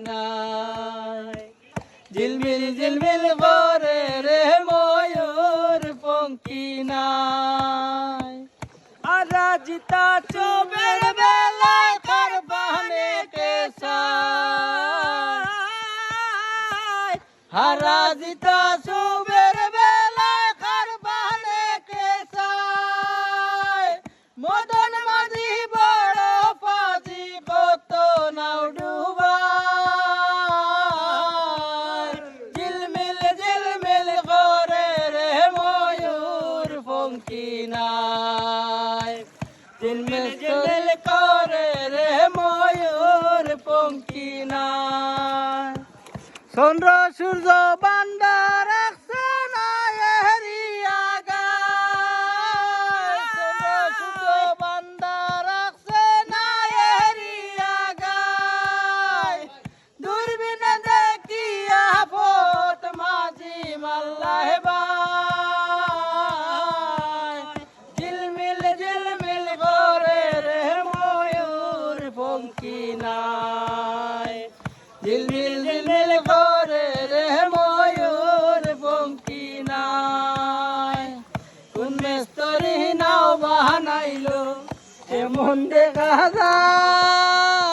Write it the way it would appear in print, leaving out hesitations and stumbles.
নাই ঝিলমিল ঝিলমিল করে রে ময়ূর পঙ্কি নাই আর রাজিতা চোবের বেলায় কার বাহনে কেসায় আর রাজিতা চোবের বেলায় কার বাহনে কেসায় মদন মাঝি বড় পাজি কত নাও ডুবায় ঝিলমিল ঝিলমিল করে রে ময়ূর পঙ্কি নাই ঝিলমিল ঝিলমিল করে রে ময়ূর পঙ্কি নাই চন্দ্র সূর্য বান্দা রাখছে না এরিয়া গায় চন্দ্র সূর্য বান্দা রাখছে না এরিয়া গায় দূরবীনে দেখিয়া পথ মাঝি মাল্লাহে বাই ঝিলমিল ঝিলমিল করে রে ময়ূর পঙ্কি নাই ঝিলমিল ঝিলমিল করে রে ময়ূর পঙ্কি নাই কোন মেস্তরি নাও বানাইলো এমন দেখা যায়